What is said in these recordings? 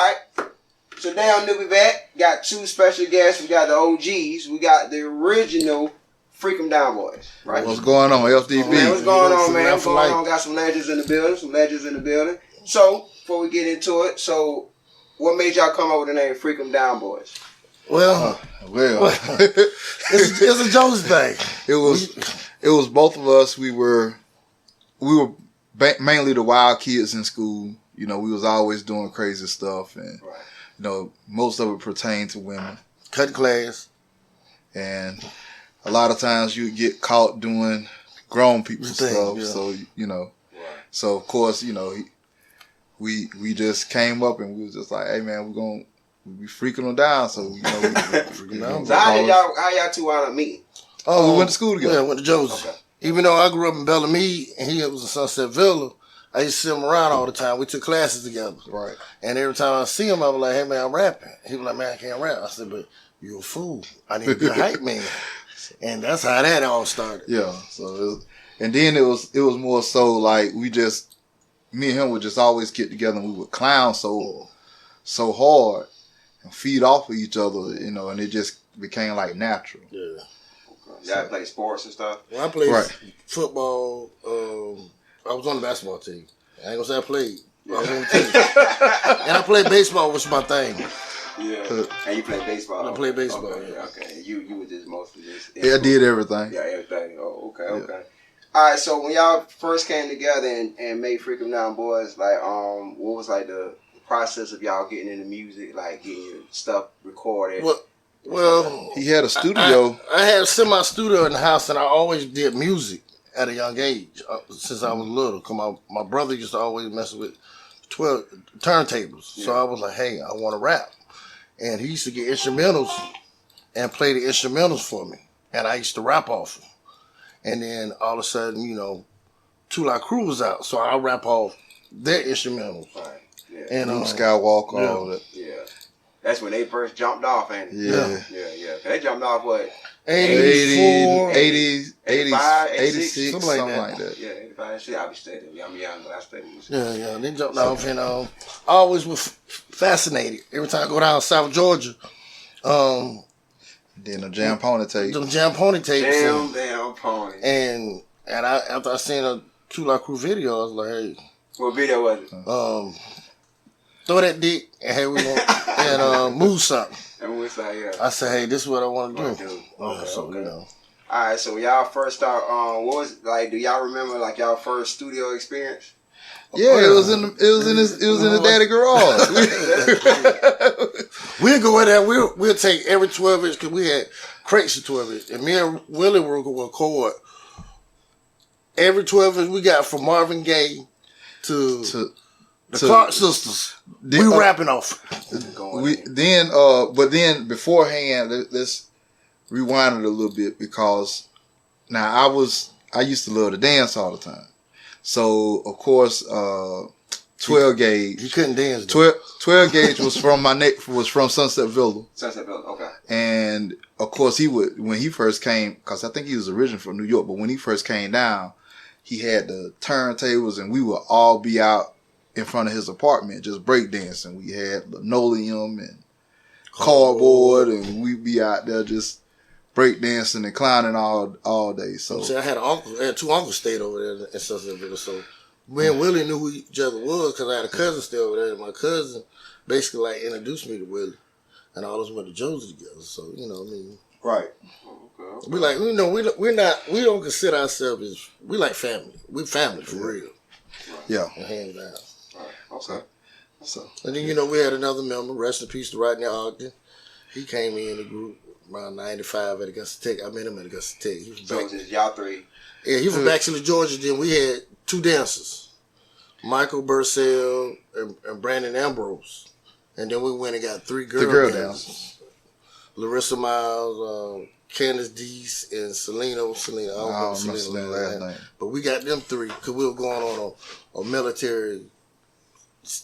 right. Today on NewbieVeT, got two special guests. We got the OGs. We got the original Freak 'em Down Boys. Right. What's going on, LDB? Man, what's going on, man? What's going on? Got some legends in the building. So, before we get into it, what made y'all come up with the name Freak 'em Down Boys? Well, it's a Joe's thing. It was both of us. We were mainly the wild kids in school. You know, we was always doing crazy stuff, and you know, most of it pertained to women. Cut class, and a lot of times you get caught doing grown people stuff. Yeah. So you know, so of course, you know, we just came up and we was just like, hey man, we be freaking them down. So you know, we freaking down. So how y'all two wound up meeting? Oh, we went to school together. Yeah, went to Joe's. Okay. Even though I grew up in Bellamie and he was in Sunset Villa, I used to see him around all the time. We took classes together. Right. And every time I see him, I was like, hey, man, I'm rapping. He was like, man, I can't rap. I said, but you're a fool. I need to be a hype man. And that's how that all started. Yeah. So, and then it was more so like me and him would just always get together and we would clown so hard and feed off of each other, you know, and it just became like natural. Yeah. Y'all play sports and stuff? Well, I played football. I was on the basketball team. I ain't gonna say I played. I was on the team. And I played baseball, which was my thing. Yeah. And you played baseball? I played baseball, okay, yeah. Okay. And you were just mostly just... Yeah, I did everything. Yeah, everything. Oh, okay, okay. Yeah. All right, so when y'all first came together and made Freak 'em Down Boys, like, what was like the process of y'all getting into music, like getting your stuff recorded? Well, he had a studio. I had a semi-studio in the house, and I always did music at a young age since I was little. Cause my brother used to always mess with 12 turntables. Yeah. So I was like, hey, I want to rap. And he used to get instrumentals and play the instrumentals for me. And I used to rap off them. And then all of a sudden, you know, Two Live Crew was out. So I rap off their instrumentals. Right. Yeah. And Skywalker, all that. Yeah. That's when they first jumped off, ain't it? Yeah. They jumped off what? 84, 80s, 85, 86, something like that. Yeah, 85, 86. I be studying. I'm young, but I study. Yeah. They jumped off, and I always was fascinated. Every time I go down South Georgia, then the Jam Pony tapes. Them Jam Pony tapes. Damn Pony. And after I seen a Two Live Crew video, I was like, hey. What video was it? Throw that dick and hey, we gonna move something. And we say, yeah. I said, hey, this is what I want to do. Okay, so okay. You know. All right, so when y'all first start, what was it, like? Do y'all remember like y'all first studio experience? Yeah, it was in the daddy garage. We'll go in there. We'll take every 12 inch because we had crates of 12 inch, and me and Willie will record every 12 inch we got from Marvin Gaye to the Clark Sisters. We rapping off. But then beforehand, let's rewind it a little bit because now I used to love to dance all the time. So of course, 12 gauge. He couldn't dance. 12 gauge was from Sunset Villa. Sunset Villa, okay. And of course when he first came, because I think he was originally from New York, but when he first came down, he had the turntables and we would all be out in front of his apartment just breakdancing. We had linoleum and cardboard and we'd be out there just breakdancing and clowning all day. So I had two uncles stayed over there in Sunset Villa. So me and Willie knew who each other was because I had a cousin stay over there. And my cousin basically like introduced me to Willie, and all of us went to Josie together. So you know, what I mean, right? Okay. We like, you know, we don't consider ourselves as we like family. We family for real. Yeah, hands down. Okay. So and then you know we had another member, rest in peace to Rodney Ogden. He came in the group around 95 at Augusta Tech. I met him at Augusta Tech. He was just y'all three. Yeah, he was from Baxter, Georgia. Then we had two dancers, Michael Bursell and Brandon Ambrose. And then we went and got three girl dancers. Larissa Miles, Candace Deese, and Selena. I don't know Selena's last name. But we got them three because we were going on a military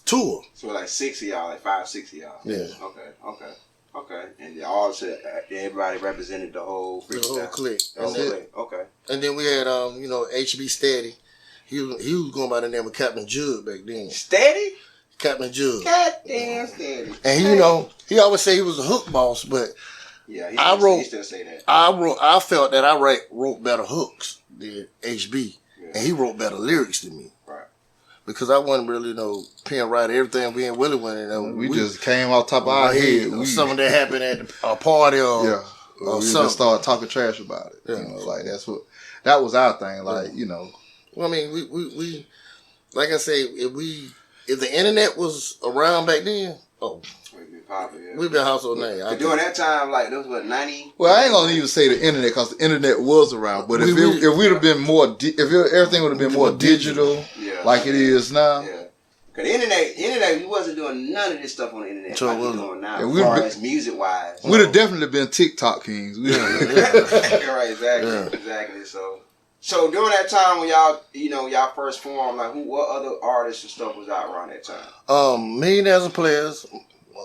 tour. So like 6 of y'all, like 5, 6 of y'all. Yeah. Okay. And everybody represented the whole clique. Okay. And then we had HB Steady. He was going by the name of Captain Judd back then. Steady? Captain Judge. Goddamn standard. And he, you know, he always say he was a hook boss, but yeah, he still say that. I felt that I wrote better hooks than HB, and he wrote better lyrics than me. Right. Because I wasn't really, you know, pen writer. Everything we and Willie went in. We just came off top of our head. Something that happened at a party or we just started talking trash about it. Yeah. You know, like that was our thing. Like, you know. Well, I mean, we like I say, if the internet was around back then, we'd be popular. We'd be a household name. During that time, like those what 90. Well, I ain't gonna even say the internet because the internet was around. But if we'd have been more, everything would have been more digital, like it is now. Yeah. Cause the internet, we wasn't doing none of this stuff on the internet. So like we're doing now. Yeah, as far as music wise, we'd have definitely been TikTok kings. Right, exactly. So during that time when y'all first formed, like what other artists and stuff was out around that time? Millionaires and Players.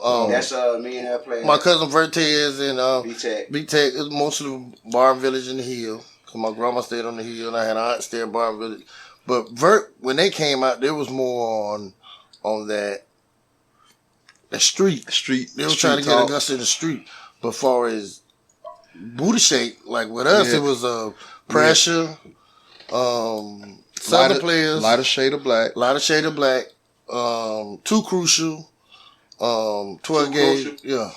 That's Millionaire Players. My cousin Vertez and B-Tech. B-Tech is most of the Bar Village in the Hill. Cause my grandma stayed on the hill and I had an aunt stay at Bar Village. But Vert, when they came out, there was more on that street. They were trying to get Augusta in the street. But far as booty shape, like with us, it was Pressure, Southern Players, Lighter Shade of Black, Too Crucial, 12 Gauge, yeah.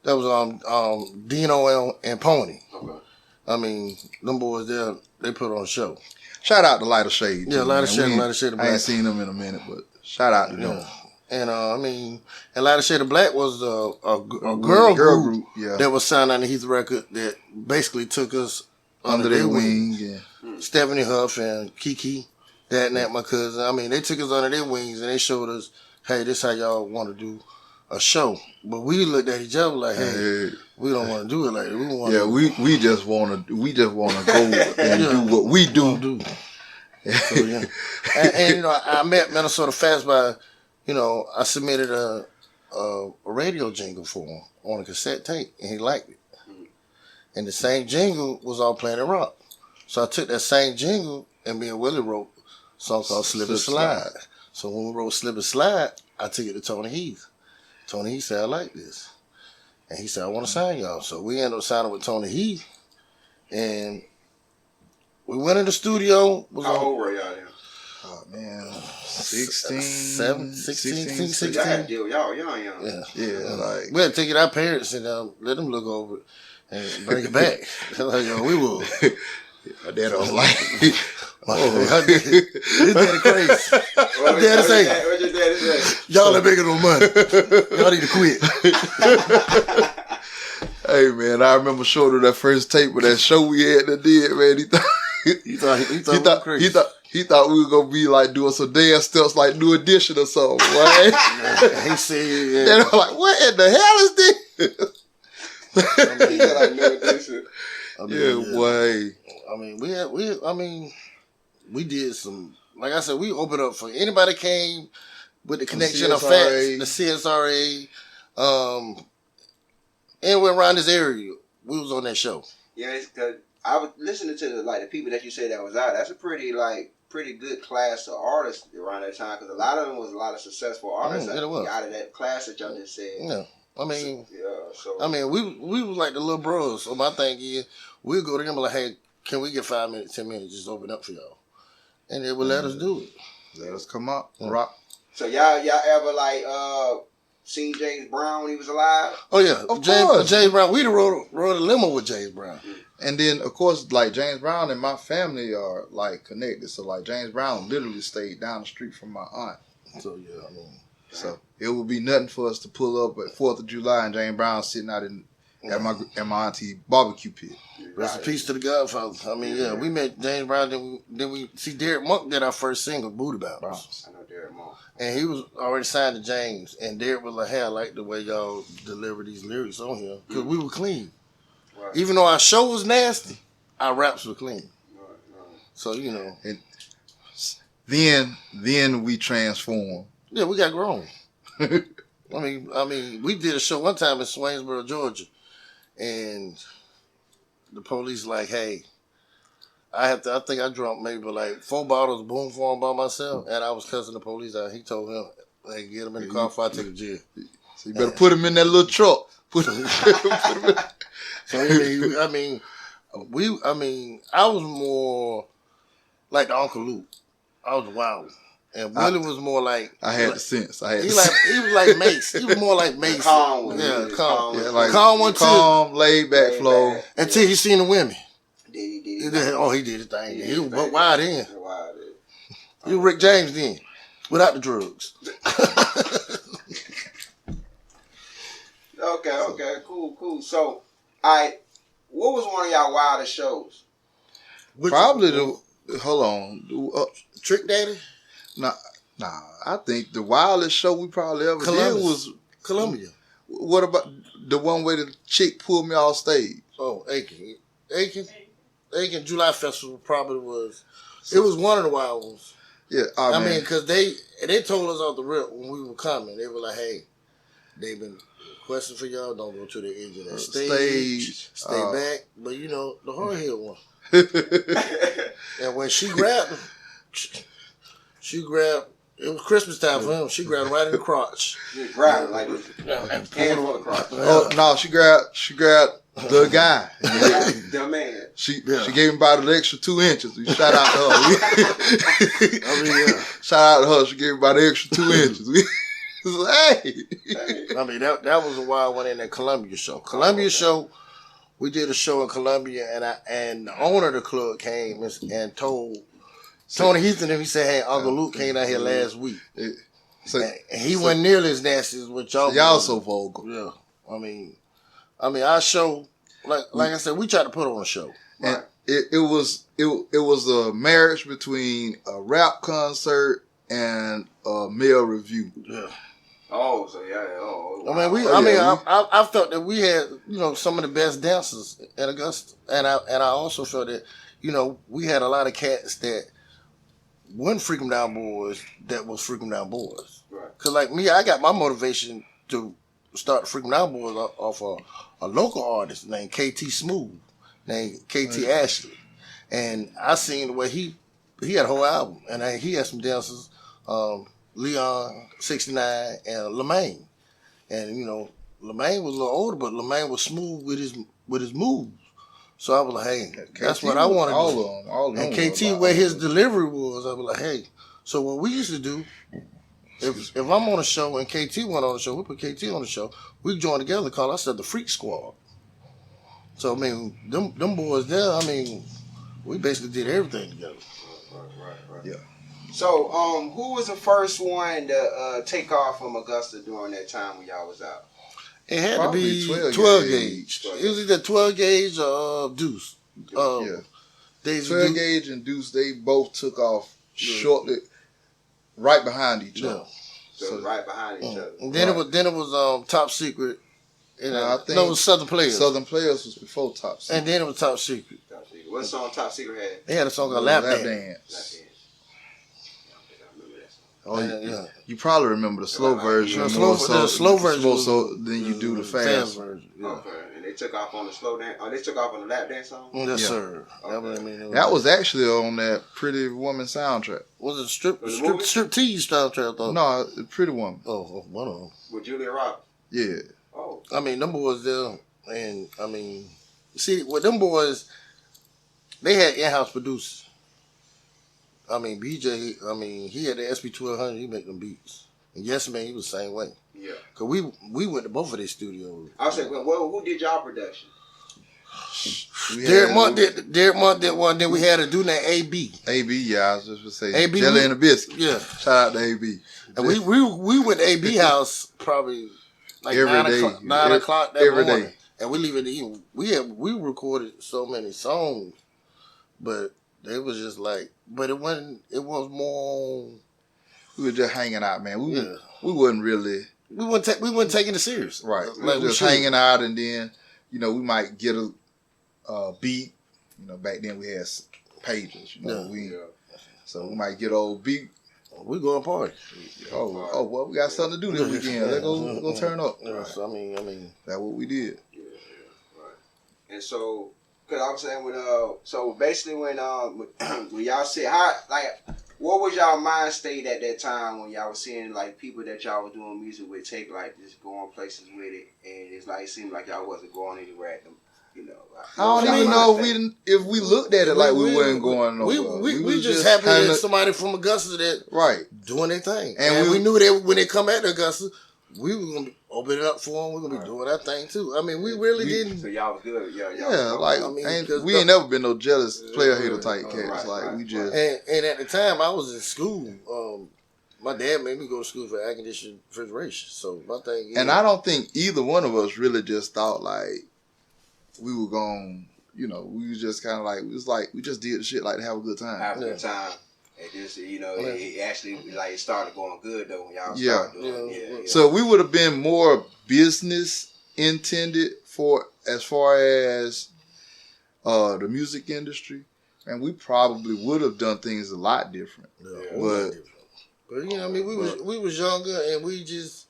That was Dino and Pony. Okay. I mean, them boys there, they put on a show. Shout out to Lighter Shade. Yeah, Lighter Shade of Black. I ain't seen them in a minute, but shout out to them. And I mean, and Lighter Shade of Black was a girl group that was signed on the Heath record that basically took us under their wing. Yeah. Stephanie Huff and Kiki, that and that, my cousin. I mean, they took us under their wings and they showed us, hey, this how y'all want to do a show. But we looked at each other like, hey, we don't want to do it like that. We just want to go and do what we do. So, yeah. and you know, I met Minnesota Fast by, you know, I submitted a radio jingle for him on a cassette tape, and he liked it. And the same jingle was all Planet Rock. So I took that same jingle, and me and Willie wrote a song called Slip and Slide. So when we wrote Slip and Slide, I took it to Tony Heath. Tony Heath said, I like this. And he said, I want to sign y'all. So we ended up signing with Tony Heath. And we went in the studio. How old were y'all then? Oh, man. 16. 16. Y'all had to deal with y'all young. Yeah. Like, we had to take it to our parents and let them look over it and bring it back. Like, yo, we will. My dad don't like it. His daddy crazy. My daddy say, what your daddy say? Y'all ain't making no money. Y'all need to quit. Hey, man, I remember showing him that first tape of that show we had that did, man. He thought we were going to be like doing some dance steps like New Edition or something, right? He said, And I'm like, what in the hell is this? Boy. I mean, we did some, like I said, we opened up for anybody came with the connection of facts, the CSRA, anywhere around this area, we was on that show. Yeah, it's because I was listening to the people that you say that was out. That's a pretty good class of artists around that time, because a lot of them was a lot of successful artists out of that class that y'all just said. Yeah. I mean, we was like the little bros. So my thing is, we'll go to them and like, hey, can we get 5 minutes, 10 minutes, just open up for y'all? And they would let us do it. Let us come up and rock. So y'all ever seen James Brown when he was alive? Oh yeah, of course. James Brown. We rode a limo with James Brown. And then of course, like James Brown and my family are like connected. So like James Brown literally stayed down the street from my aunt. So yeah, I mean, so it would be nothing for us to pull up at 4th of July and James Brown sitting out at my auntie barbecue pit. Rest in peace to the Godfather. I mean, we met James Brown. Then we see Derek Monk did our first single, Booty Bounce. I know Derek Monk. And he was already signed to James. And Derek was like, hey, I like the way y'all deliver these lyrics on here. Because we were clean. Right. Even though our show was nasty, our raps were clean. Right. So, you know. And then we transformed. Yeah, we got grown. I mean, we did a show one time in Swainsboro, Georgia. And the police like, hey, I think I drunk maybe like 4 bottles of Boom for him by myself, and I was cussing the police out. He told him, Like, get him in the car before I take a jail. So you better put him in that little truck. Put him in. So I mean, I was more like the Uncle Luke. I was wild, and Willie was more like I had the sense. He was like Mace. He was more like Mace. Calm. Calm. Yeah, like calm one too. Calm, laid back flow. Until he seen the women. Did he? He did his thing. He was wild then. Wild. He was Rick James then, without the drugs. Okay, cool. So, what was one of y'all wildest shows? Probably hold on. Trick Daddy? Nah, I think the wildest show we probably ever did was Columbia. What about the one where the chick pulled me off stage? Oh, Aiken July Festival probably was. It was one of the wild ones. Yeah, I mean, because they told us off the rip when we were coming. They were like, "Hey, they've been requesting for y'all. Don't go to the edge of that stage. Stay back." But you know, the hard-head one. And when she grabbed him, it was Christmas time for him. She grabbed him right in the crotch. You grabbed him like this. Hand on the crotch. Oh no, she grabbed the guy. The man. She gave him about an extra 2 inches. We shout out to her. Shout out to her. She gave him about an extra 2 inches. Hey. I mean, that was a wild one in that Columbia show. Show, we did a show in Columbia, and the owner of the club came and told Tony Heath and him, he said, "Hey, Uncle Luke came out here last week." And he wasn't nearly as nasty as what y'all. Y'all so vulgar. Yeah. I mean, our show, like I said, we tried to put on a show. And it was a marriage between a rap concert and a male review. Yeah. Oh, so yeah. Oh, wow. I felt that we had, some of the best dancers at Augusta, and I also felt that, we had a lot of cats that weren't Freakum Down Boys that was Freakum Down Boys. Right. Cause like me, I got my motivation to start the Freakum Down Boys off a local artist named KT Smooth, named KT Ashley, and I seen the way he had a whole album, and he had some dancers. Leon 69 and LeMaine, and LeMaine was a little older, but LeMaine was smooth with his moves. So I was like, hey, that's what I want to do. All and KT, where his delivery was, I was like, hey. So what we used to do, if I'm on a show and KT went on the show, we put KT on the show. We joined together, call ourselves the Freak Squad. So I mean, them boys there, I mean, we basically did everything together. Right. Yeah. So, who was the first one to take off from Augusta during that time when y'all was out? It had Probably to be 12 gauge. It was either 12 gauge or Deuce. 12 gauge and Deuce, they both took off shortly, right behind each other. So right behind each other. And then it was Top Secret. And I think it was Southern Players. Southern Players was before Top Secret. And then it was Top Secret. What song Top Secret had? They had a song called Lap Dance. Oh, yeah. You probably remember the slow version. The slow version. More so than you do the fast version. Yeah. Okay, and they took off on the slow dance. Oh, they took off on the lap dance song. Yes, sir. Okay. That was actually on that Pretty Woman soundtrack. Was it strip tease soundtrack though? No, Pretty Woman. Oh, one of them. With Julia Roberts. Yeah. Oh. I mean, them boys there, and I mean, see, with them boys, they had in-house producers. I mean, BJ, he had the SB1200, he make them beats. And Yes Man, he was the same way. Yeah. Cause we went to both of their studios. I was saying, well, who did y'all production? Derek Monk did one, then we had a dude named AB. AB, yeah, I was just going to say. AB, Jelly and a Biscuit. Yeah. Shout out to AB. And we went to AB house probably like every 9 o'clock that every morning. day. And we leave it in. We recorded so many songs, but it was just like, but it was more. We were just hanging out, man. We wasn't really. We weren't taking it serious. Right. Like we were just hanging out, and then, we might get a beat. Back then we had pages, so we might get an old beat. We going party. Oh, well, we got something to do this weekend. Let's go turn up. Right. So, I mean. That's what we did. Yeah, right. And so, because I was saying so basically when y'all said, What was y'all mind state at that time when y'all was seeing like people that y'all was doing music with take like just going places with it, and it's like it seemed like y'all wasn't going anywhere at them, you know? Like, I don't even know if we looked at it like we wasn't going nowhere. We just happy that somebody from Augusta that doing their thing, and we knew that when they come at Augusta, we were gonna open it up for them. We're gonna be doing that thing too. I mean, we really didn't. So y'all was good, y'all like I mean, we ain't never been no jealous player hater type cats. We just and at the time I was in school. My dad made me go to school for air conditioning refrigeration. So my thing is, and I don't think either one of us really just thought like we were going. You know, we was just kind of like, it was like we just did the shit like to have a good time. Have a good time. It just, you know, it actually like it started going good though when y'all started doing it. So we would have been more business intended for as far as the music industry, and we probably would have done things a lot different. But you know, I mean, we was younger, and we just,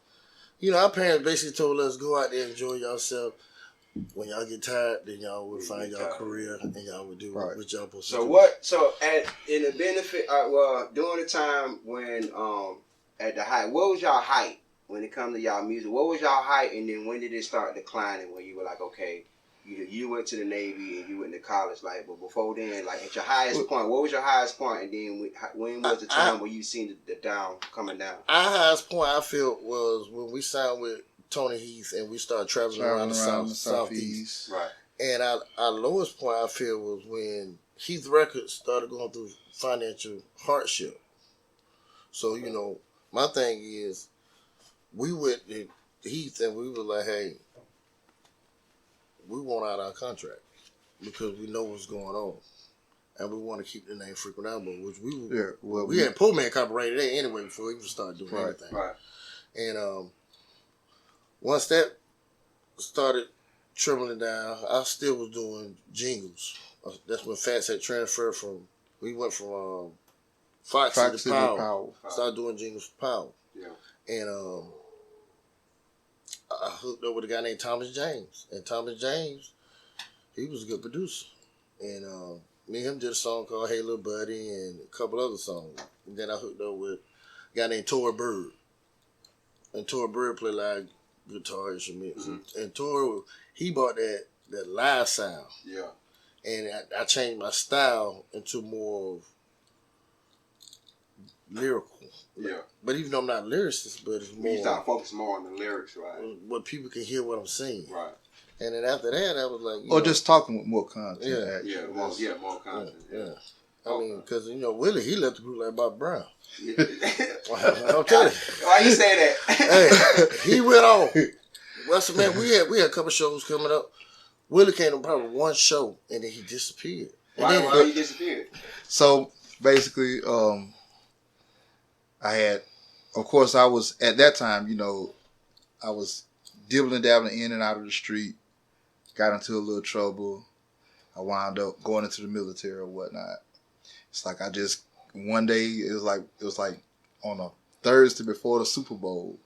you know, our parents basically told us go out there and enjoy yourself. When y'all get tired, then y'all would find y'all career and y'all would do what y'all supposed to do. So in the benefit, during the time when at the height, what was y'all height when it comes to y'all music? What was y'all height, and then when did it start declining? When you were like, okay, you went to the Navy and you went to college, like, but before then, like at your highest point, what was your highest point, and then when was the time where you seen the down coming down? Our highest point I feel was when we signed with Tony Heath and we started traveling around the southeast. Right. And our lowest point I feel was when Heath Records started going through financial hardship. So, you know, my thing is we went to Heath and we were like, hey, we want out our contract because we know what's going on. And we want to keep the name Frequent Album, which we had Poor Man copyrighted that anyway before we even started doing anything. Right. And once that started trembling down, I still was doing jingles. That's when Fats had transferred from. We went from Foxy to Power. Started doing jingles for Power. Yeah. And I hooked up with a guy named Thomas James. And Thomas James, he was a good producer. And me and him did a song called Hey Little Buddy and a couple other songs. And then I hooked up with a guy named Tori Bird. And Tori Bird played live guitar instruments. Mm-hmm. And Tori, he bought that live sound. Yeah. And I changed my style into more of lyrical. Yeah. But even though I'm not a lyricist, but it's more. You start focusing more on the lyrics, right? What people can hear what I'm saying. Right. And then after that, I was like, or just talking with more content. More content. Yeah. I mean, because Willie, he left the group like Bob Brown. I'll tell you. Why you say that? Hey, he went on. Well, so man, we had a couple shows coming up. Willie came to probably one show and then he disappeared. Why he disappeared? So basically, I had, of course, I was at that time. I was dibbling dabbling in and out of the street. Got into a little trouble. I wound up going into the military or whatnot. It's like one day it was like on a Thursday before the Super Bowl.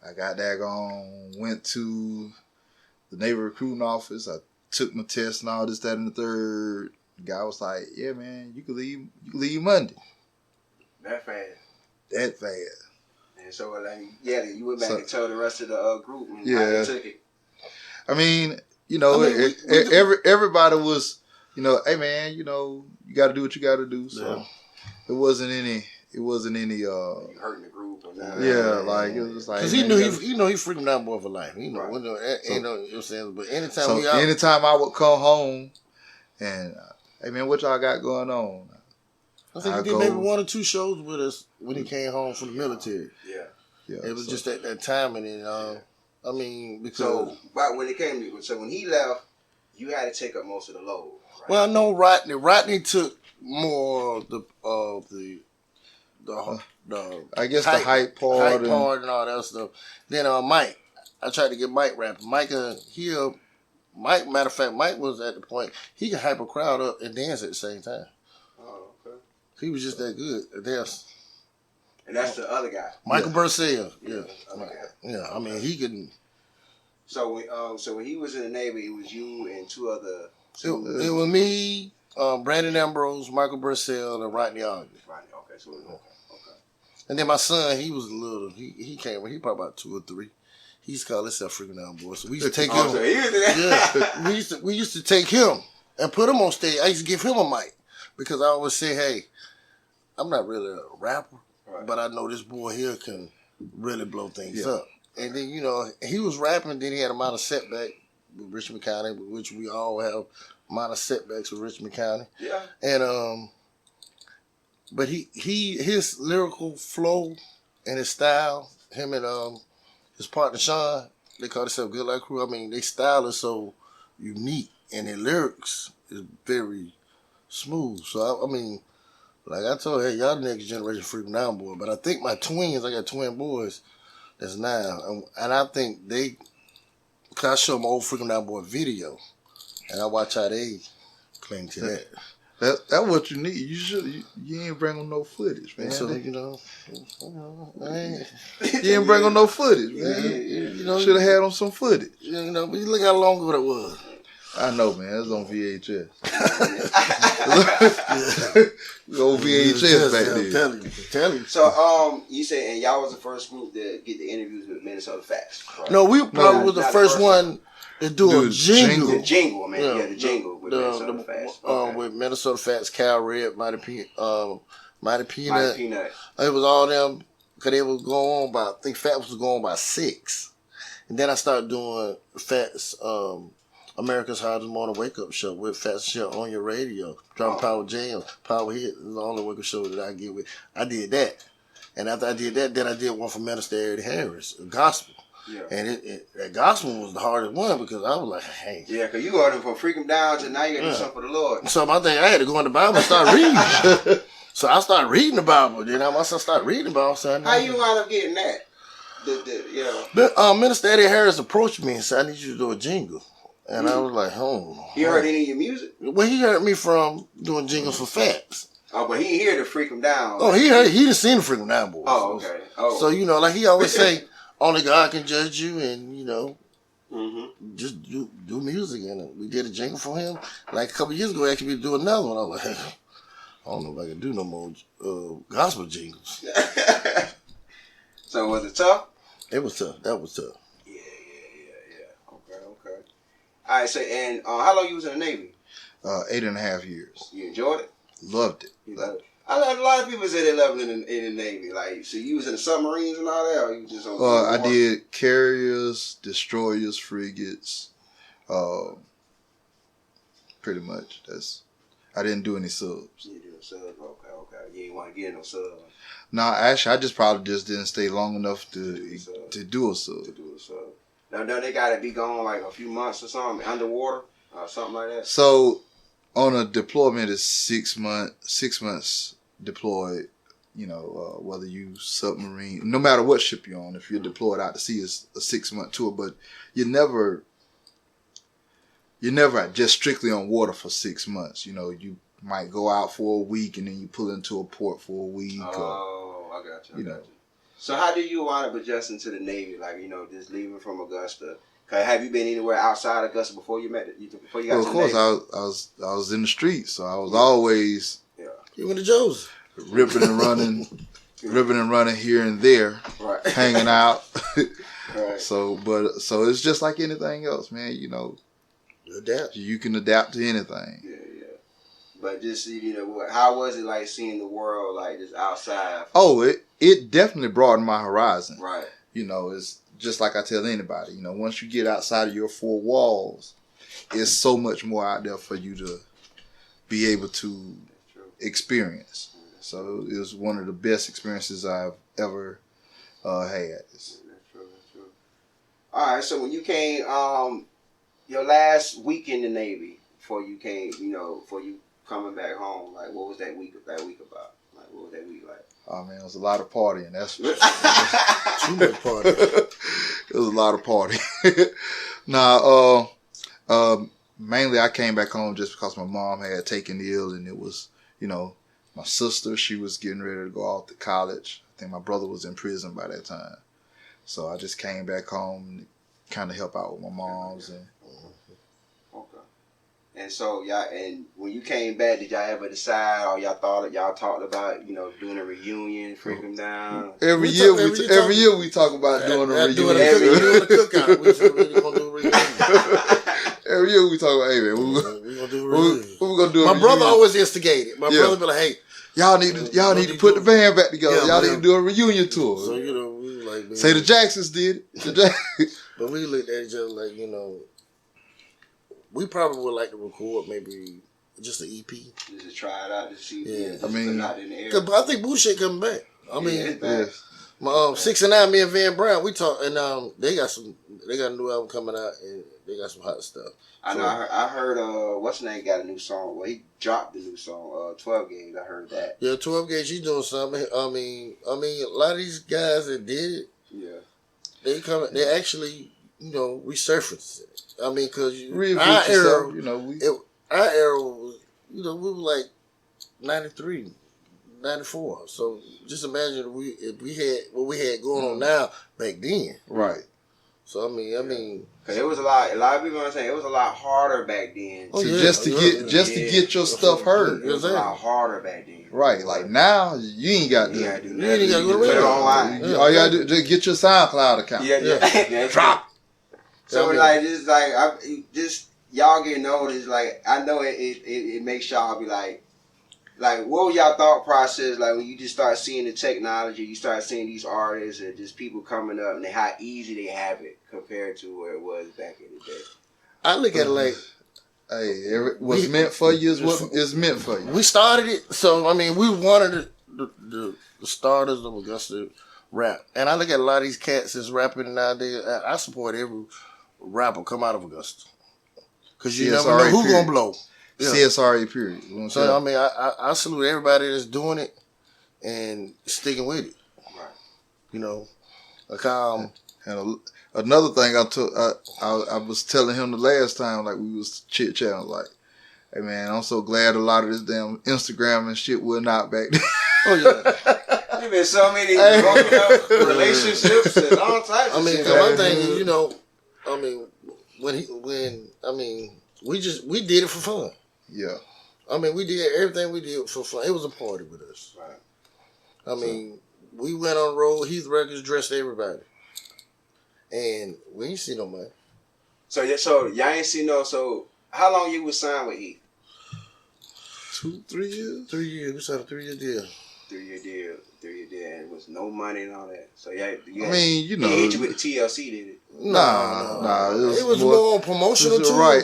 I got went to the Navy recruiting office. I took my test and all this, that, and the third. The guy was like, "Yeah, man, you can leave Monday." That fast. That fast. And so, you went back and told the rest of the group and how they took it. I mean, everybody was, hey man, you got to do what you got to do. So it wasn't any. You hurting the group or nothing. Yeah, like it was like because he knew he freaking out more for life. You know what I'm saying. But anytime I would come home and hey man, what y'all got going on? I think he did maybe 1 or 2 shows with us when he came home from the military. Yeah. It was just at that time, and then I mean, because when he left, you had to take up most of the load. Right? Well, no, Rodney took more of the I guess the hype part and all that stuff. Then Mike, I tried to get Mike rapping. Mike, matter of fact, Mike was at the point he could hype a crowd up and dance at the same time. Oh, okay. He was just that good at dance. And that's the other guy, Michael Burcell. Yeah, yeah. I mean, he could. So when he was in the Navy, it was you and 2 other. It was me, Brandon Ambrose, Michael Brissell, and Rodney Ogden. Right. Okay. So okay. And then my son, he was little. He came. He probably about 2 or 3. He used to call himself Freaking Down Boy. So we used to take him. Yeah, we used to take him and put him on stage. I used to give him a mic because I always say, "Hey, I'm not really a rapper, but I know this boy here can really blow things up." And then he was rapping. Then he had a minor setback with Richmond County, which we all have minor setbacks with Richmond County. Yeah. And but his lyrical flow and his style, him and his partner Sean, they call themselves Good Life Crew. I mean, their style is so unique, and their lyrics is very smooth. So I mean, like I told her, hey, y'all the next generation Freaking Down Boy. But I think my twins, I got twin boys that's 9, and I think cause I show them old Freaking Down Boy video, and I watch how they cling to that. That's what you need. You ain't bring them no footage, man. So you ain't bring them no footage, man. Should have had them some footage. But you look how long ago that was. I know, man. It was on VHS. Old VHS back then. I'm telling you. So you say, and y'all was the first group to get the interviews with Minnesota Facts. Right? No, we probably was the first one to do a jingle. The jingle, man. Yeah, the jingle with Minnesota Facts. With Minnesota Facts, Cal Red, Mighty Peanut. Mighty Peanut. It was all them, because they was going on by, I think Facts was going by 6. And then I started doing Facts, America's Hardest Morning Wake Up Show with Facts Show on your radio. Dropping Power Jams, Power Hit is the only wake up show that I get with. I did that. And after I did that, then I did one for Minister Eddie Harris, gospel. Yeah. And that gospel was the hardest one because I was like, hey. Yeah, because you going from Freaking Down to now you got to do something for the Lord. So my thing, I had to go in the Bible and start reading. So I started reading the Bible. Then I started reading the Bible. So how you wind up getting that? Minister Eddie Harris approached me and said, I need you to do a jingle. And I was like, You heard any of your music? Well, he heard me from doing jingles for Facts. Oh, but he ain't hear the Freakum Down. Oh, he didn't see the Freakum Down Boys. Oh, okay. Oh. So, like he always say, only God can judge you, and, just do music. And we did a jingle for him. Like a couple years ago, actually, we do another one. I was like, I don't know if I can do no more gospel jingles. So was it tough? It was tough. That was tough. Yeah. Okay. All right, so, and how long you was in the Navy? 8.5 years. You enjoyed it? Loved it. I know a lot of people say they love it in the Navy. Like, so you was in the submarines and all that, or you just on I did carriers, destroyers, frigates, pretty much. I didn't do any subs. You did subs, okay. You didn't want to get no subs. No, actually, I probably didn't stay long enough to do a sub. Now they got to be gone like a few months or something, underwater or something like that. So on a deployment, it's 6 months. 6 months deployed. Whether you submarine, no matter what ship you're on, if you're deployed out to sea, it's a 6-month tour. But you're never just strictly on water for 6 months. You might go out for a week and then you pull into a port for a week. I got you. So how did you wind up adjusting to the Navy? Like, just leaving from Augusta. Have you been anywhere outside Augusta before you got to the Navy? Of course, I was in the streets, so I was always You went to Joe's. ripping and running here and there, right. hanging out. Right. So it's just like anything else, man. Adapt. You can adapt to anything. Yeah. But just how was it like seeing the world like just outside? Oh, it definitely broadened my horizon. Right. It's just like I tell anybody. Once you get outside of your 4 walls, it's so much more out there for you to be able to experience. So it was one of the best experiences I've ever had. That's true. All right. So when you came, your last week in the Navy, before you came, before you coming back home, like what was that week about? Like what was that week like? Oh man, it was a lot of partying. That's too much partying. It was a lot of partying. Mainly I came back home just because my mom had taken ill, and it was, my sister, she was getting ready to go off to college. I think my brother was in prison by that time. So I just came back home and kind of help out with my mom's. And Okay. And so y'all, and when you came back, did y'all ever decide, or y'all talked about, doing a reunion, freaking down? Every year we talk about doing a reunion. Doing a cookout. We said we're gonna do a reunion. Every year we talk about, hey man, we're gonna do a reunion. We're gonna do a My reunion. brother always instigated. My brother be like, hey, y'all need to put the band back together. Yeah, y'all need to do a reunion tour. So we was like, man, say the Jacksons did it. But we looked at each other like, we probably would like to record maybe just an EP. Just to try it out to see. Yeah, I mean, not in the air. But I think Bullshit coming back. I mean, my 6 and 9, me and Van Brown, we talk, and they got a new album coming out, and they got some hot stuff. I know. I heard. What's the name got a new song? Well, he dropped the new song. 12 Gauge. I heard that. Yeah, 12 Gauge. He's doing something. I mean, a lot of these guys that did it. Yeah. They actually, resurfaced it. I mean, because our era, our era was, we were like 93, 94. So just imagine if we had what we had going on now back then. Right. So I mean, because it was a lot of people are saying it was a lot harder back then. To get your stuff heard. It was a lot harder back then. Right, like now you ain't got to. You ain't got to go put it online. All you got to do is get your SoundCloud account. Yeah. Drop. So just y'all getting older is like, I know it makes y'all be like what was y'all thought process like when you just start seeing the technology, you start seeing these artists and just people coming up and how easy they have it compared to where it was back in the day. I look at it like, hey, what's meant for you is what is meant for you. We started it, so I mean, we wanted the starters of Augusta rap, and I look at a lot of these cats that's rapping nowadays. I support every rapper come out of Augusta because you never know who gonna blow. Yeah. CSRA period. So I mean, I salute everybody that's doing it and sticking with it. Right. And another thing I was telling him the last time, like we was chit chatting, like, hey man, I'm so glad a lot of this damn Instagram and shit went out back then. Oh yeah. There's been so many broken up relationships and all types of shit. My thing is, we did it for fun. Yeah. I mean, we did everything we did for fun. It was a party with us. Right. I mean, we went on the road. Heath Records dressed everybody. And we ain't see no money. So y'all ain't see no, so how long you was signed with Heath? 3 years? 3 years. We signed a 3-year deal. 3-year deal. 3-year deal. And it was no money and all that. So he hit you with the TLC, did it? Nah. It was more promotional too. Right.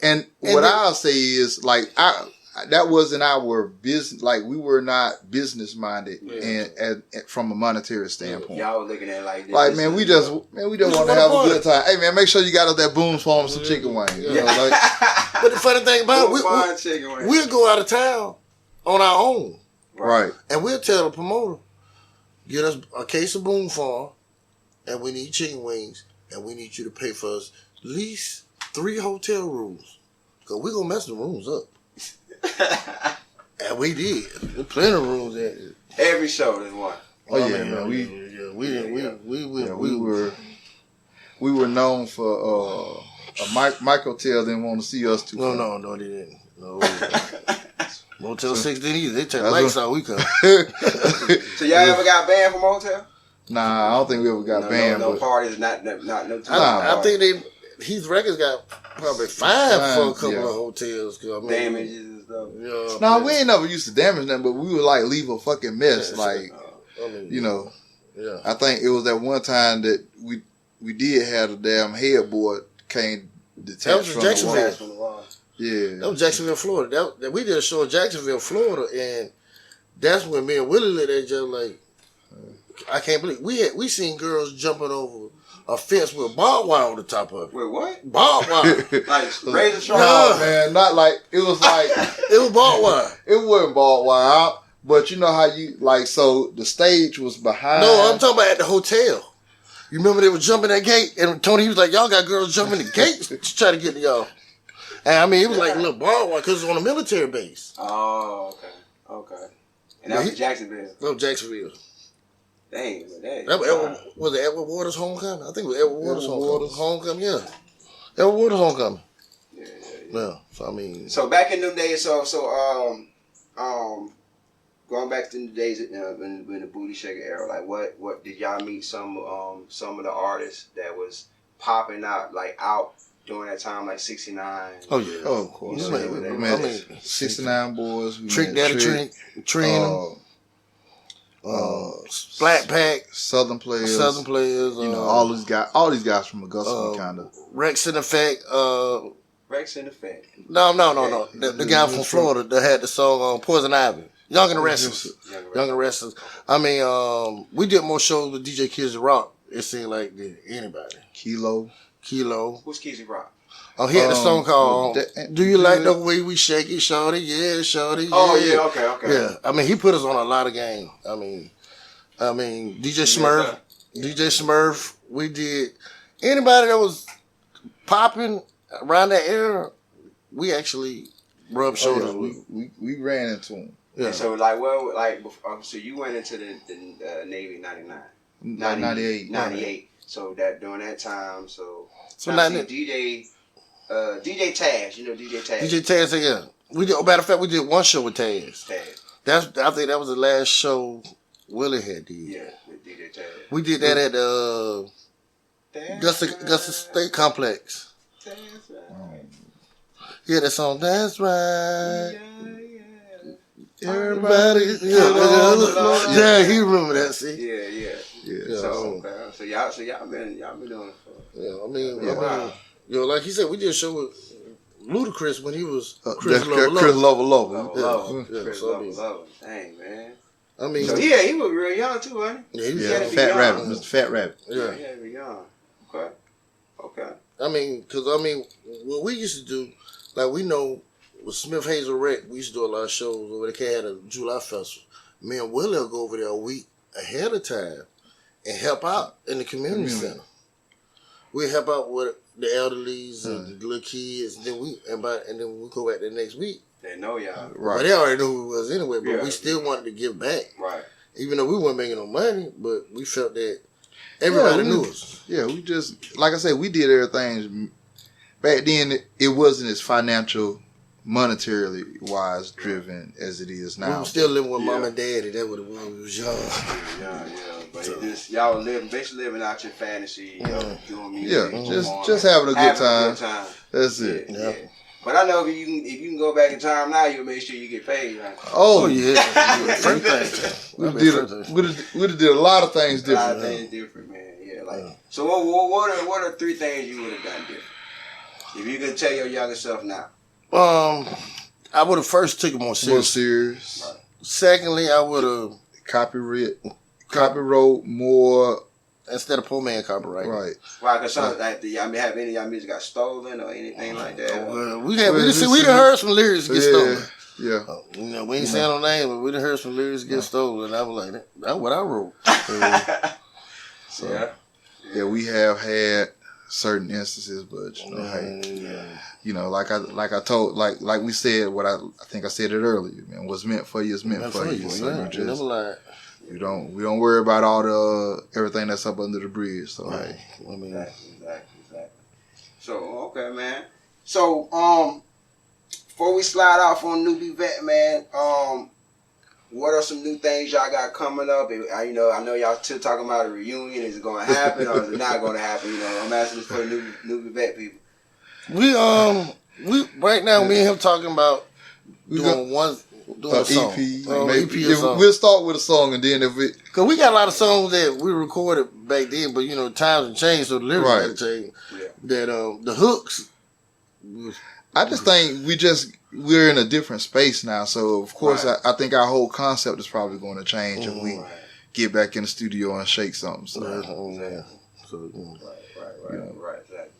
And what I'll say is, like, that wasn't our business. Like, we were not business minded, and from a monetary standpoint. Y'all were looking at it like this. Like, man, we just want to have a good time. Hey, man, make sure you got us that Boone's Farm some chicken wings. You know, like, but the funny thing about it, we'll go out of town on our own, right? And we'll tell the promoter, get us a case of Boone Farm, and we need chicken wings, and we need you to pay for us at least 3 hotel rooms, because we're going to mess the rooms up. And we did. There's plenty of rooms there. Every show there's one. Man. We were known for Mike Hotel didn't want to see us too. No, they didn't. No. Motel 6 didn't either. They turned lights out. We come. So y'all ever got banned from Motel? Nah, I don't think we ever got banned. No parties, not no. I think Heath Records got probably fined for a couple of hotels. Damages and stuff. Yeah, no, we ain't never used to damage them, but we would like leave a fucking mess. Yeah. I think it was that one time that we did have a damn headboard came detached from the wall. Yeah. That was Jacksonville, Florida. We did a show in Jacksonville, Florida, and that's when me and Willie looked at each other like, I can't believe we seen girls jumping over a fence with barbed wire on the top of it. Wait, what? Barbed wire. Like razor sharp? No, man, not like, it was like. It was barbed wire. It wasn't barbed wire, but you know how you, like, so the stage was behind. No, I'm talking about at the hotel. You remember they were jumping that gate? And Tony, he was like, y'all got girls jumping the gate to try to get to y'all. And I mean, it was like a little barbed wire because it was on a military base. Oh, okay. And that was Jacksonville? No, Jacksonville. Dang, was it Edward Waters' homecoming? I think it was Edward Waters' homecoming. Yeah. Edward Waters' homecoming. Yeah. Yeah. So I mean. So back in them days, going back to the days when the booty shaker era, like what did y'all meet some of the artists that was popping out during that time, like 69? Oh yeah, of course. We met 69 Boyz. Trick Daddy Trina. Flat Pack, Southern Players. You know, all these guys from Augusta, kind of. Rex in Effect. Rex in Effect. No. The guy from Florida that had the song Poison Ivy. Young and the Restless. Young and the Restless. I mean, we did more shows with DJ Kizzy Rock. It seemed like anybody. Kilo. Who's Kizzy Rock? Oh, he had the song called "Do You Like the Way We Shake It, Shorty?" Yeah, Shorty. Yeah. Oh yeah, okay. Yeah, I mean, he put us on a lot of game. I mean, DJ Smurf. We did anybody that was popping around that era. We actually rubbed shoulders. We ran into him. Yeah. And so so you went into the Navy 99, 98. So that during that time, so DJ Taz, you know DJ Taz. DJ Taz, yeah. We did. Matter of fact, we did one show with Taz. I think that was the last show Willie had did. Yeah, with DJ Taz. We did that at Augusta State Complex. That's right. Yeah, that song. That's right. Everybody. Yeah, he remember that. See. Yeah. So y'all been doing it for. Yeah, I mean, like he said, we did a show with Ludacris when he was Chris Lover. Chris Lover. Dang, man. I mean, so he was real young too, wasn't he? Yeah, Fat Rabbit, Mr. Fat Rabbit. Yeah, he was young. Okay. I mean, what we used to do, like we know with Smith Hazel Rec, we used to do a lot of shows over there. They had a July Festival. Me and Willie will go over there a week ahead of time and help out in the community center. We help out with the elderlies and the little kids, and then we go back the next week. They know y'all, right? But they already knew who we was anyway. But we still wanted to give back, right? Even though we weren't making no money, but we felt that everybody knew us. Yeah, we just, like I said, we did everything. Back then, it wasn't as financial, monetarily wise driven as it is now. We were still living with mom and daddy. That's what it was. We was young. Yeah. But y'all basically living out your fantasy, doing music. Yeah, just having a good time. That's it. Yeah. But I know if you can go back in time now, you'll make sure you get paid. Right? Oh yeah. We did a lot of things different. A lot of things different, man. Yeah, so what are 3 things you would have done different? If you could tell your younger self now. I would have first took it more serious. Right. Secondly, I would have copyright more instead of poor man copyright. Right. Why? Because have any of y'all music got stolen or anything like that? We done heard some lyrics get stolen. Yeah. We ain't saying no name, but we done heard some lyrics get stolen. I was like, that's what I wrote. We have had certain instances, but like I told, like we said, I think I said it earlier, man. What's meant for you is meant for you. So we don't worry about all the everything that's up under the bridge. So Exactly. So okay, man. So before we slide off on NewbieVeT, man, what are some new things y'all got coming up? I know y'all still talking about a reunion. Is it going to happen or is it not going to happen? I'm asking this for the NewbieVeT people. We right now me and him talking about doing a song. EP or song. We'll start with a song and then because we got a lot of songs that we recorded back then, but times have changed, so the lyrics have changed. Yeah. That the hooks. I just think we're in a different space now, so of course I think our whole concept is probably going to change if we get back in the studio and shake something. So. Right, exactly.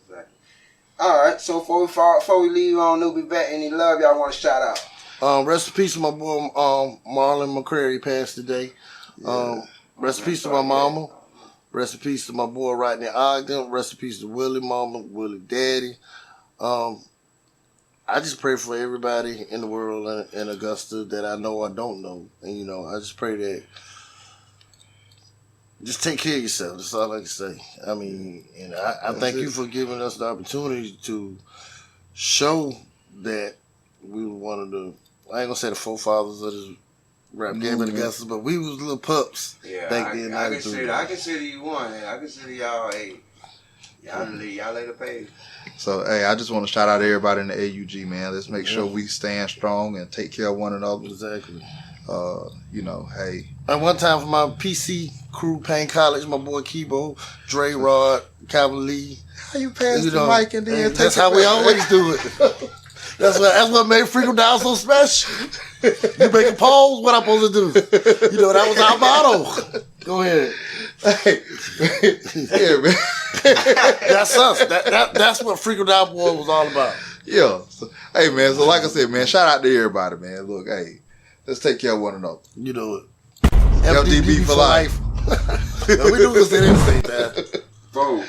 All right, so before we leave on NewbieVeT, any love y'all want to shout out? Rest in peace to my boy Marlon McCrary, passed today. Rest in peace to my mama. Rest in peace to my boy Rodney Ogden. Rest in peace to Willie mama, Willie daddy. I just pray for everybody in the world in Augusta that I know or don't know. And, I just pray that just take care of yourself. That's all I can say. I mean, and I thank you for giving us the opportunity to show that we were one of the, I ain't gonna say the forefathers of this rap game in Augusta, but we was little pups back then. I consider you one. I consider y'all y'all later paid. So, hey, I just want to shout out everybody in the AUG, man. Let's make sure we stand strong and take care of one another. Exactly. You know, hey. And one time for my PC crew, Payne College, my boy Kibo, Dre Rod, Calvin Lee. How you pass the mic and then take that's how we always do it. That's what made Freakum Down so special. You make a pose, what I'm supposed to do? You know, that was our motto. Go ahead. Hey, yeah, man. That's us. That's what Freakum Down Boy was all about. Yeah. So, hey, man. So, like I said, man, shout out to everybody, man. Look, hey, let's take care of one another. You know it. FDB for life. We do consider anything, man. Bro.